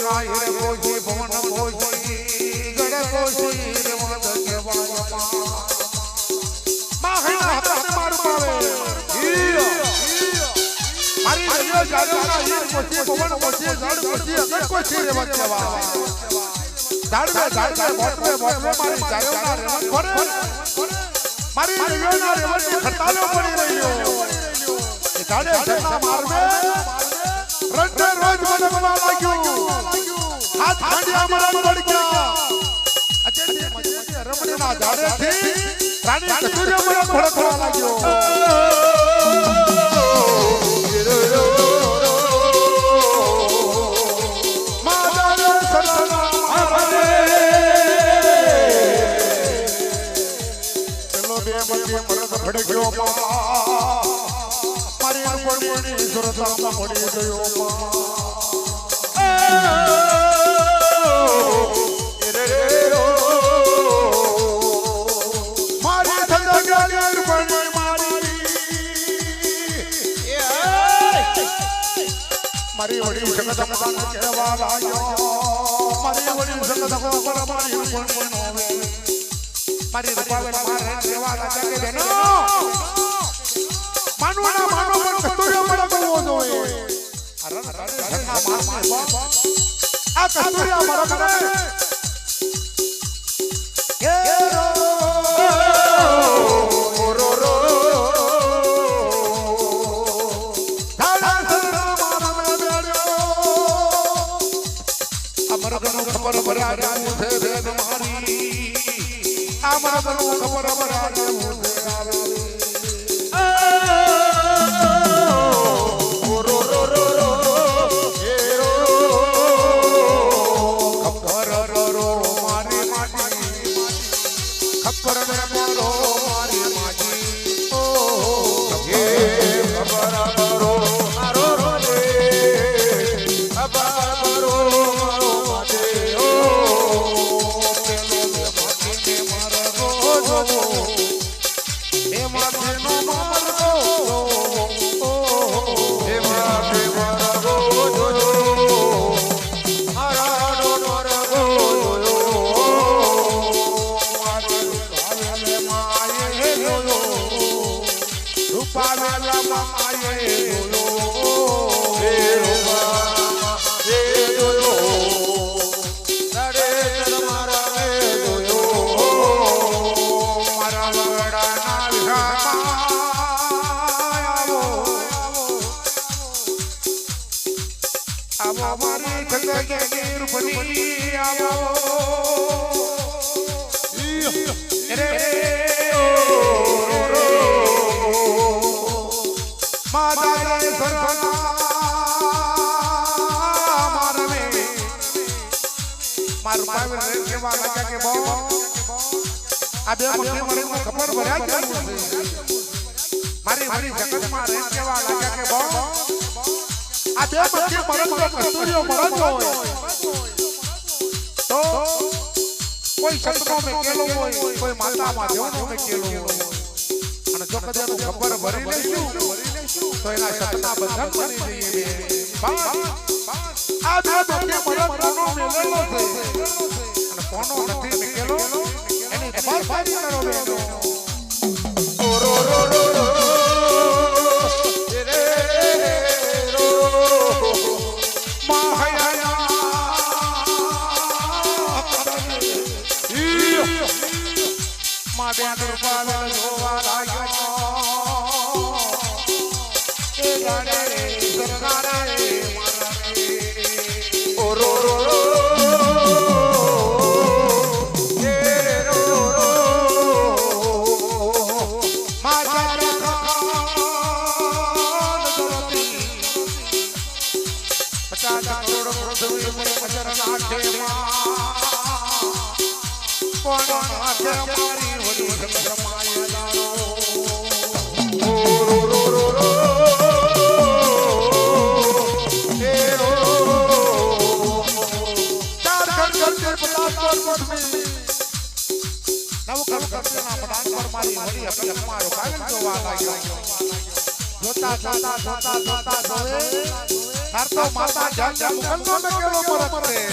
માહિર કોશી ભવન કોશી ગણ કોશી રેવત કેવાય માહિના હાથે મારું પાવે મારી રવિયો જાડવના હીર કોશી ભવન કોશી ગણ કોશી ગણ કોશી રેવત કેવાય જાડવે બોટવે મારી જાડવના રેવત ફરે મારી રવિયોના રેવતની ખટાલો પડી રહ્યો એ જાડે જના મારવે રંગે રોજ મનવા લાગ્યું હાથ ખાંડિયા મરણ પડ્યા અજેતી મજેતી રમણીના ઝાડેથી રાણી કતુરિયા મરણ ભડકવા લાગ્યો માદાને સરના મારે ચલો બે મજે મરણ ભડક્યો મારી પડી સુરતામાં પડી ગયો મારી થંગા પડી મારી વડી જગદંબા કહેવા લાગ્યો મારી વડી જગદંબા પર મારી મારી રૂપાવેલ મારે કહેવા લાગ્યા કે બેનો માનવાના માનો પર કતુરિયા મરગવો જોઈએ આ કતુરિયા મરગને એ રો રો ધાડા સરના મારમે બેડ્યો આ મરગનો ખબર ભરાડ્યું છે વેદ મારી આ મરગનો ખબર ભરાડ્યું છે ખબર ભર્યા મારી મારી જગતમાં રેન કેવા લાગ્યા કે બો આ બે મધ્ય મરણ તો કસ્તુરિયો મરણ હોય તો કોઈ સતનો મેકેલો હોય કોઈ માતા માધવનો મેકેલો હોય અને જો કદાચ ખબર ભરી લેશું તો એના સતના બંધન બની જઈએ આ બે મધ્ય મરણ કોનો મેલેલો છે અને કોનો નથી મેકેલો એની તપાસ કરો બેનો રો રો રો રો રે રો માહયા માદે કૃપા જોવા લાગ્યો એ ગાડે સરકારે મારા ઓ રો રો રો જોતા જોતા જોતા જોતા જોવે તાર તો માતા જાન મુકંદો મે કેલો પરત રે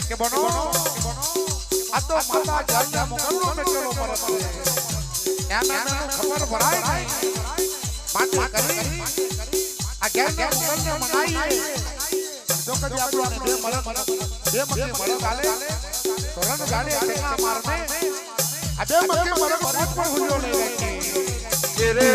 કે બનો આ તો માતા જાનના મુગલનો મેકેલો પરત છે એના ખબર ભરાય નહીં માટે કરી આ જ્ઞાનના મુગલને મનાઈએ જો કદી આપણને બે મરક બે મકે મરક આલે તો રન ગાડે ટેકા મારને આ બે મકે મરક પોત પર હુલ્યો લઈ રાખી રે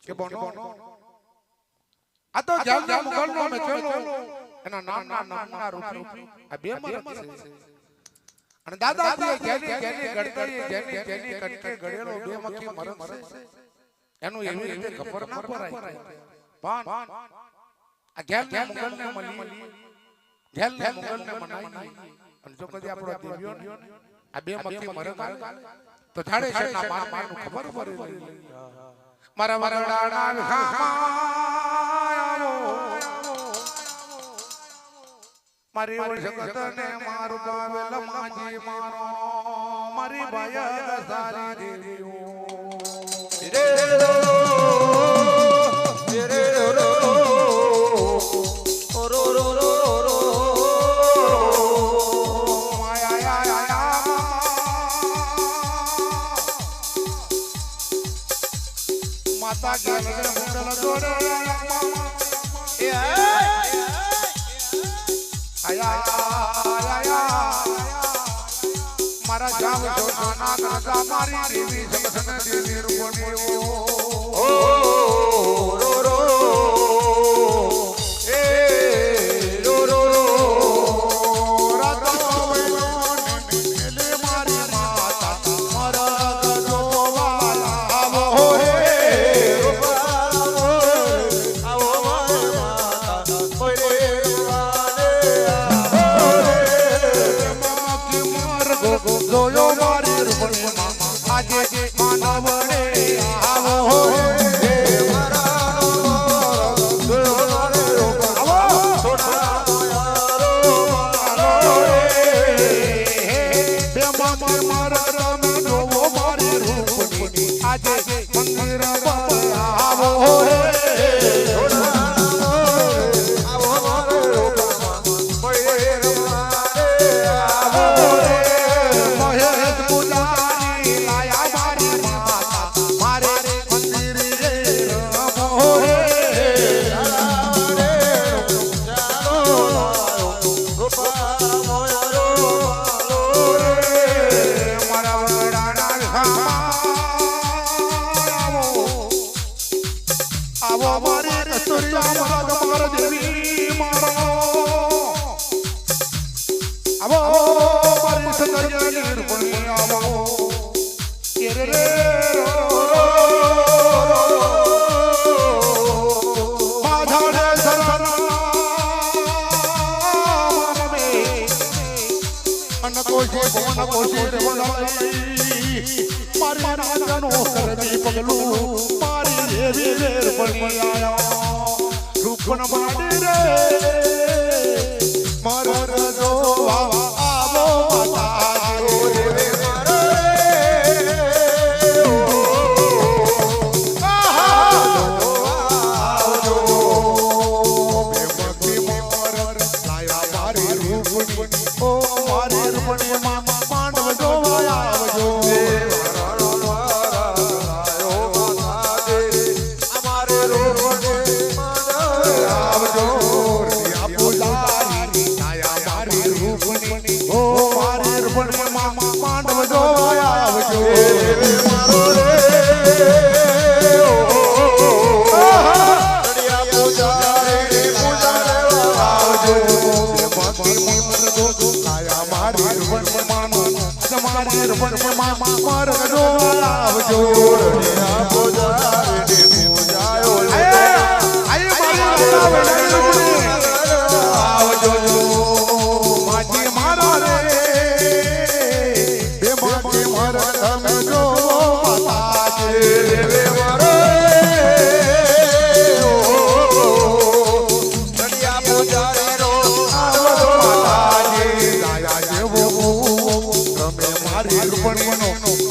કે બોનો આ તો જાનના મુગલનો મેકેલો એના નામના રૂપી આ બે મરક છે અને દાદાજી જેની કટકે ગળેલો બે મકી મરક છે એનું એવી રીતે ખબર ના પરાય પણ આ જાનના મુગલને મળી જાનના મુગલને મનાઈ અને જો કદી આપણો દેવ્યો આ બે મકી મરક તો જાડે છે ના મારનું ખબર પડી મારા વરડાના વિખામાં મારી ઓર જગતને મારું ગાવેલ માજી મારો મારી બાયા સારી દેવીઓ રે રો રે રો રો રો રો માતા ગેલ મુંડલ દોડે એ આયા મારા જાવ જોના નાગા મારી દેવી જગતન દેવી રૂપણીઓ ઓ રો રો એ રો રો રાતો વૈનો લે મારી માતા મારા ગજોવાલા આવો રે જોયો મારી રૂપણી આજે માનવડે આવો રે મારા જોયો મારી રૂપણી આવો છોડા મારો રે બે મામા મારા રામે જોવો મારી રૂપણી આજે મંદિર પર આવો રે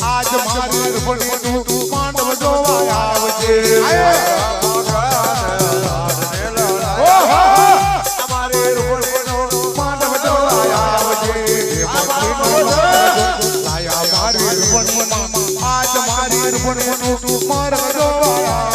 આજ મારી રૂપણીનું માંડવ જોવા આવજે અમારી રૂપણીનું માંડવ જોવા આવજે આજ મારી રૂપણીમાં આજ મારી રૂપણીનું માંડવ જોવા